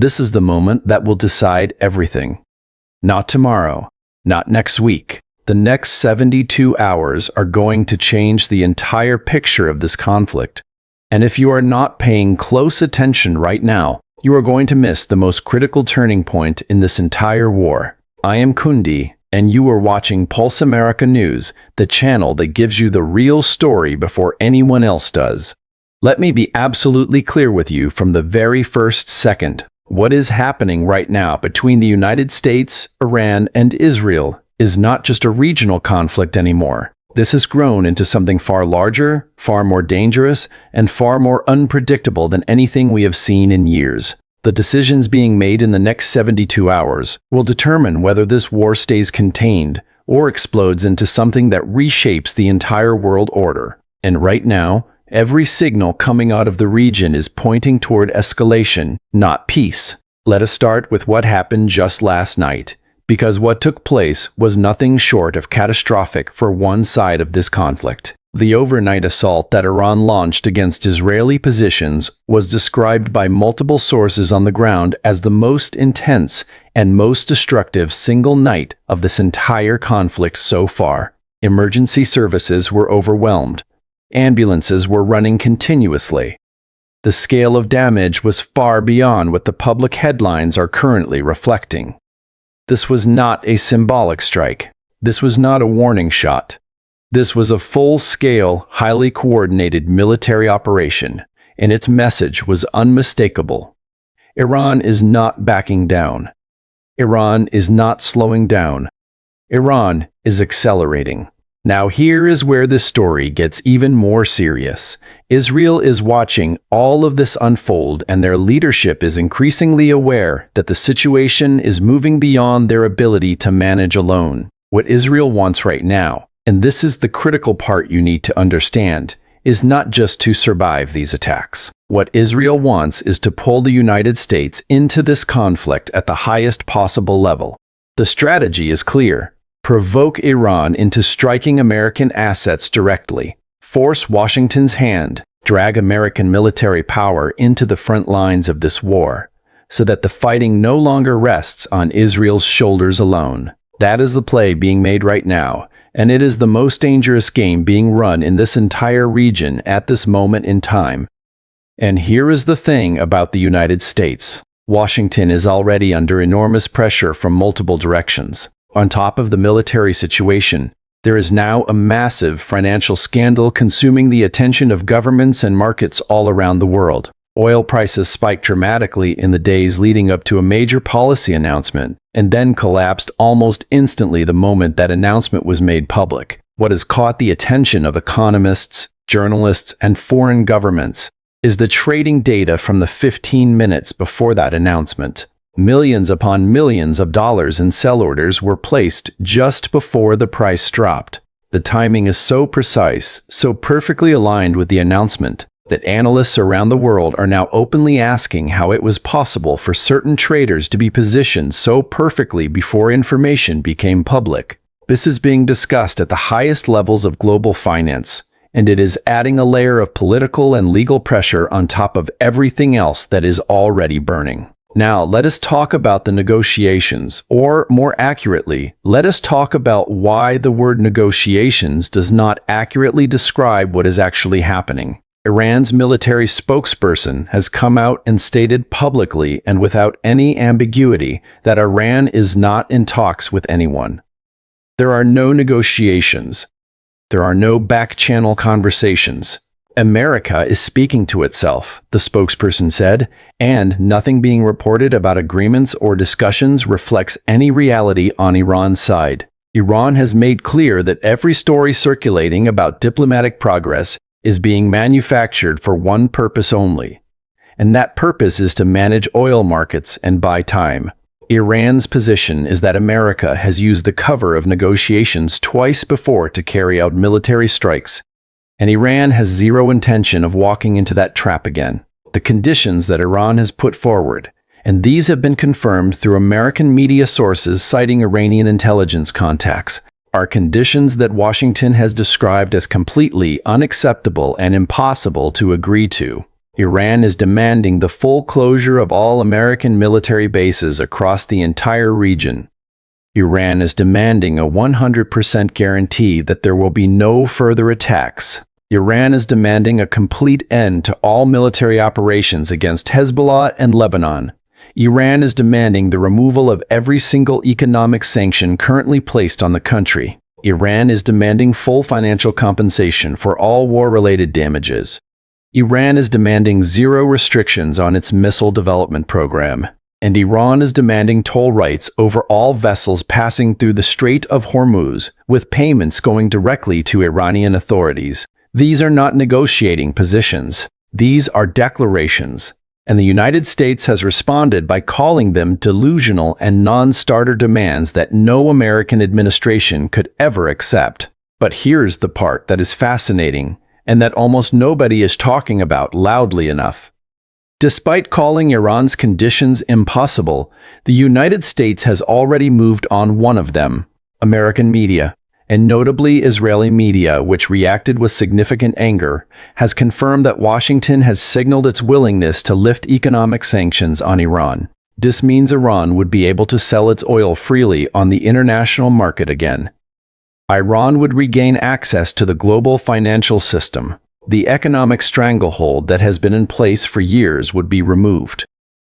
This is the moment that will decide everything. Not tomorrow, not next week. The next 72 hours are going to change the entire picture of this conflict. And if you are not paying close attention right now, you are going to miss the most critical turning point in this entire war. I am Kundi, and you are watching Pulse America News, the channel that gives you the real story before anyone else does. Let me be absolutely clear with you from the very first second. What is happening right now between the United States, Iran, and Israel is not just a regional conflict anymore. This has grown into something far larger, far more dangerous, and far more unpredictable than anything we have seen in years. The decisions being made in the next 72 hours will determine whether this war stays contained or explodes into something that reshapes the entire world order. And right now, every signal coming out of the region is pointing toward escalation, not peace. Let us start with what happened just last night, because what took place was nothing short of catastrophic for one side of this conflict. The overnight assault that Iran launched against Israeli positions was described by multiple sources on the ground as the most intense and most destructive single night of this entire conflict so far. Emergency services were overwhelmed. Ambulances were running continuously. The scale of damage was far beyond what the public headlines are currently reflecting. This was not a symbolic strike. This was not a warning shot. This was a full-scale, highly coordinated military operation, and its message was unmistakable. Iran is not backing down. Iran is not slowing down. Iran is accelerating. Now here is where this story gets even more serious. Israel is watching all of this unfold, and their leadership is increasingly aware that the situation is moving beyond their ability to manage alone. What Israel wants right now, and this is the critical part you need to understand, is not just to survive these attacks. What Israel wants is to pull the United States into this conflict at the highest possible level. The strategy is clear. Provoke Iran into striking American assets directly, force Washington's hand, drag American military power into the front lines of this war, so that the fighting no longer rests on Israel's shoulders alone. That is the play being made right now, and it is the most dangerous game being run in this entire region at this moment in time. And here is the thing about the United States. Washington is already under enormous pressure from multiple directions. On top of the military situation, there is now a massive financial scandal consuming the attention of governments and markets all around the world. Oil prices spiked dramatically in the days leading up to a major policy announcement, and then collapsed almost instantly the moment that announcement was made public. What has caught the attention of economists, journalists, and foreign governments is the trading data from the 15 minutes before that announcement. Millions upon millions of dollars in sell orders were placed just before the price dropped. The timing is so precise, so perfectly aligned with the announcement, that analysts around the world are now openly asking how it was possible for certain traders to be positioned so perfectly before information became public. This is being discussed at the highest levels of global finance, and it is adding a layer of political and legal pressure on top of everything else that is already burning. Now, let us talk about the negotiations, or more accurately, let us talk about why the word negotiations does not accurately describe what is actually happening. Iran's military spokesperson has come out and stated publicly and without any ambiguity that Iran is not in talks with anyone. There are no negotiations. There are no back-channel conversations. America is speaking to itself, the spokesperson said, and nothing being reported about agreements or discussions reflects any reality on Iran's side. Iran has made clear that every story circulating about diplomatic progress is being manufactured for one purpose only, and that purpose is to manage oil markets and buy time. Iran's position is that America has used the cover of negotiations twice before to carry out military strikes, and Iran has zero intention of walking into that trap again. The conditions that Iran has put forward, and these have been confirmed through American media sources citing Iranian intelligence contacts, are conditions that Washington has described as completely unacceptable and impossible to agree to. Iran is demanding the full closure of all American military bases across the entire region. Iran is demanding a 100% guarantee that there will be no further attacks. Iran is demanding a complete end to all military operations against Hezbollah and Lebanon. Iran is demanding the removal of every single economic sanction currently placed on the country. Iran is demanding full financial compensation for all war-related damages. Iran is demanding zero restrictions on its missile development program. And Iran is demanding toll rights over all vessels passing through the Strait of Hormuz, with payments going directly to Iranian authorities. These are not negotiating positions. These are declarations. And the United States has responded by calling them delusional and non-starter demands that no American administration could ever accept. But here's the part that is fascinating, and that almost nobody is talking about loudly enough. Despite calling Iran's conditions impossible, the United States has already moved on one of them: American media, and notably Israeli media, which reacted with significant anger, has confirmed that Washington has signaled its willingness to lift economic sanctions on Iran. This means Iran would be able to sell its oil freely on the international market again. Iran would regain access to the global financial system. The economic stranglehold that has been in place for years would be removed.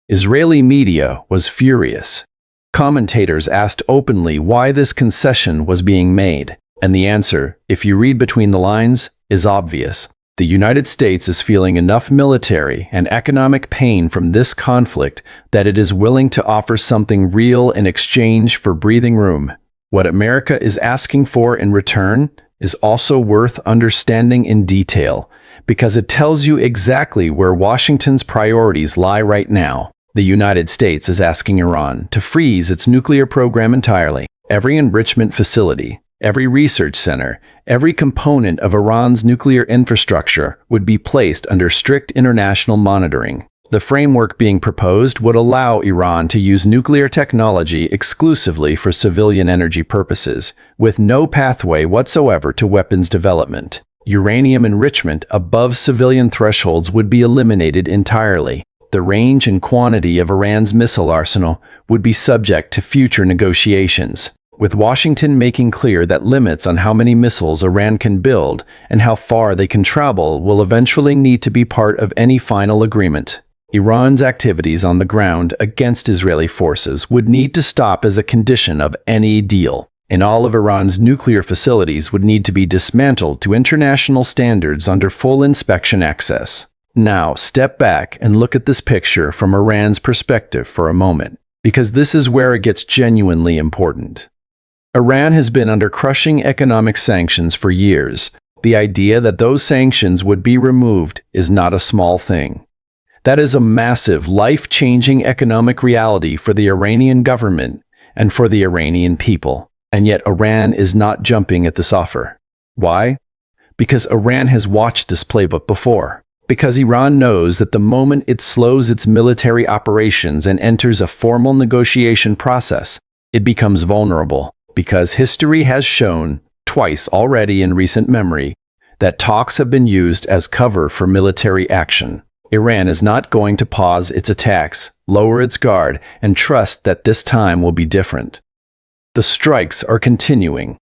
Israeli media was furious. Commentators asked openly why this concession was being made, and the answer, if you read between the lines, is obvious. The United States is feeling enough military and economic pain from this conflict that it is willing to offer something real in exchange for breathing room. What America is asking for in return is also worth understanding in detail, because it tells you exactly where Washington's priorities lie right now. The United States is asking Iran to freeze its nuclear program entirely. Every enrichment facility, every research center, every component of Iran's nuclear infrastructure would be placed under strict international monitoring. The framework being proposed would allow Iran to use nuclear technology exclusively for civilian energy purposes, with no pathway whatsoever to weapons development. Uranium enrichment above civilian thresholds would be eliminated entirely. The range and quantity of Iran's missile arsenal would be subject to future negotiations, with Washington making clear that limits on how many missiles Iran can build and how far they can travel will eventually need to be part of any final agreement. Iran's activities on the ground against Israeli forces would need to stop as a condition of any deal, and all of Iran's nuclear facilities would need to be dismantled to international standards under full inspection access. Now, step back and look at this picture from Iran's perspective for a moment, because this is where it gets genuinely important. Iran has been under crushing economic sanctions for years. The idea that those sanctions would be removed is not a small thing. That is a massive, life-changing economic reality for the Iranian government and for the Iranian people. And yet Iran is not jumping at this offer. Why? Because Iran has watched this playbook before. Because Iran knows that the moment it slows its military operations and enters a formal negotiation process, it becomes vulnerable. Because history has shown, twice already in recent memory, that talks have been used as cover for military action. Iran is not going to pause its attacks, lower its guard, and trust that this time will be different. The strikes are continuing.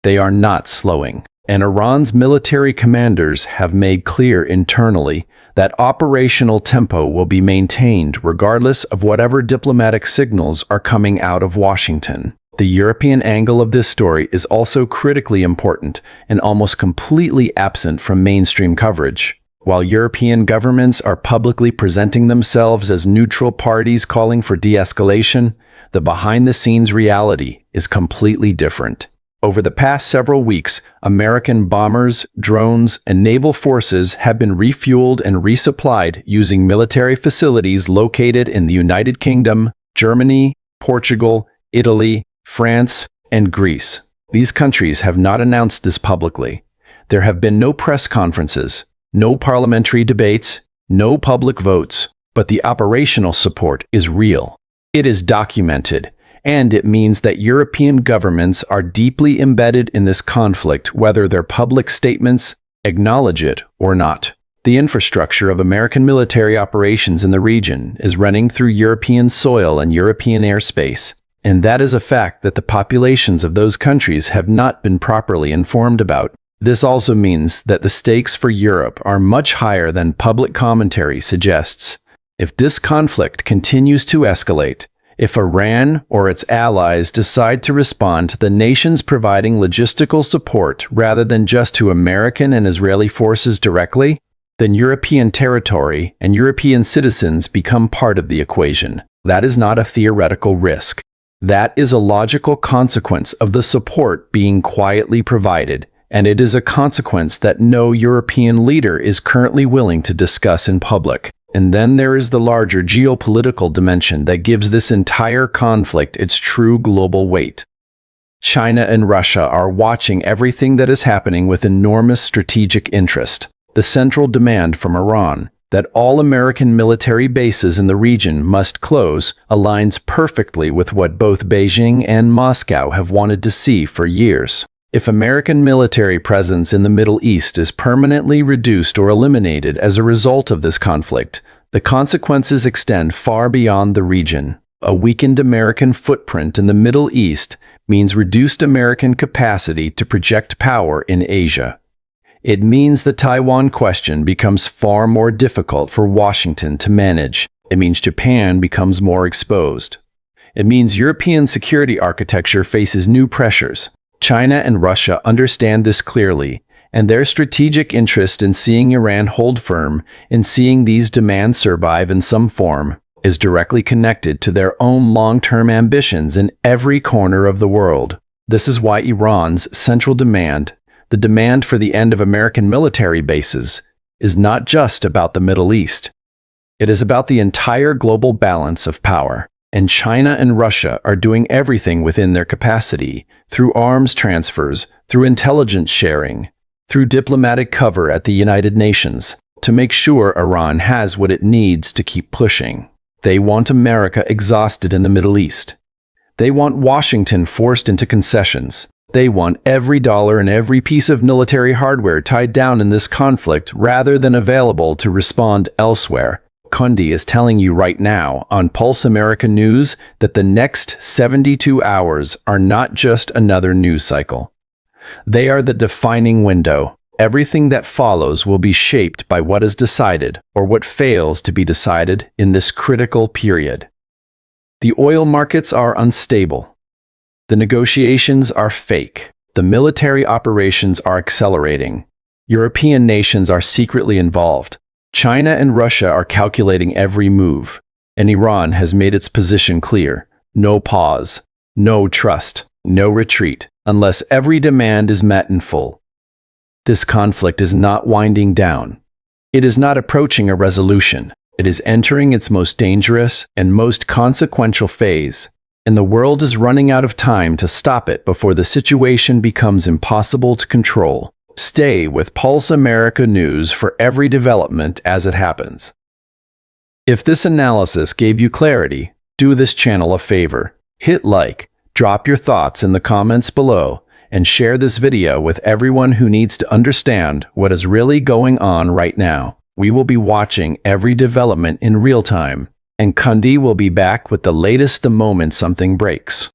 They are not slowing. And Iran's military commanders have made clear internally that operational tempo will be maintained regardless of whatever diplomatic signals are coming out of Washington. The European angle of this story is also critically important and almost completely absent from mainstream coverage. While European governments are publicly presenting themselves as neutral parties calling for de-escalation, the behind-the-scenes reality is completely different. Over the past several weeks, American bombers, drones, and naval forces have been refueled and resupplied using military facilities located in the United Kingdom, Germany, Portugal, Italy, France, and Greece. These countries have not announced this publicly. There have been no press conferences, no parliamentary debates, no public votes, but the operational support is real. It is documented, and it means that European governments are deeply embedded in this conflict, whether their public statements acknowledge it or not. The infrastructure of American military operations in the region is running through European soil and European airspace, and that is a fact that the populations of those countries have not been properly informed about. This also means that the stakes for Europe are much higher than public commentary suggests. If this conflict continues to escalate, if Iran or its allies decide to respond to the nations providing logistical support rather than just to American and Israeli forces directly, then European territory and European citizens become part of the equation. That is not a theoretical risk. That is a logical consequence of the support being quietly provided, and it is a consequence that no European leader is currently willing to discuss in public. And then there is the larger geopolitical dimension that gives this entire conflict its true global weight. China and Russia are watching everything that is happening with enormous strategic interest. The central demand from Iran, that all American military bases in the region must close, aligns perfectly with what both Beijing and Moscow have wanted to see for years. If American military presence in the Middle East is permanently reduced or eliminated as a result of this conflict, the consequences extend far beyond the region. A weakened American footprint in the Middle East means reduced American capacity to project power in Asia. It means the Taiwan question becomes far more difficult for Washington to manage. It means Japan becomes more exposed. It means European security architecture faces new pressures. China and Russia understand this clearly, and their strategic interest in seeing Iran hold firm, in seeing these demands survive in some form, is directly connected to their own long-term ambitions in every corner of the world. This is why Iran's central demand, the demand for the end of American military bases, is not just about the Middle East. It is about the entire global balance of power. And China and Russia are doing everything within their capacity, through arms transfers, through intelligence sharing, through diplomatic cover at the United Nations, to make sure Iran has what it needs to keep pushing. They want America exhausted in the Middle East. They want Washington forced into concessions. They want every dollar and every piece of military hardware tied down in this conflict rather than available to respond elsewhere. Kundi is telling you right now on Pulse America News that the next 72 hours are not just another news cycle. They are the defining window. Everything that follows will be shaped by what is decided or what fails to be decided in this critical period. The oil markets are unstable. The negotiations are fake. The military operations are accelerating. European nations are secretly involved. China and Russia are calculating every move, and Iran has made its position clear. No pause, no trust, no retreat, unless every demand is met in full. This conflict is not winding down. It is not approaching a resolution. It is entering its most dangerous and most consequential phase, and the world is running out of time to stop it before the situation becomes impossible to control. Stay with Pulse America News for every development as it happens. If this analysis gave you clarity, do this channel a favor. Hit like, drop your thoughts in the comments below, and share this video with everyone who needs to understand what is really going on right now. We will be watching every development in real time, and Kundi will be back with the latest the moment something breaks.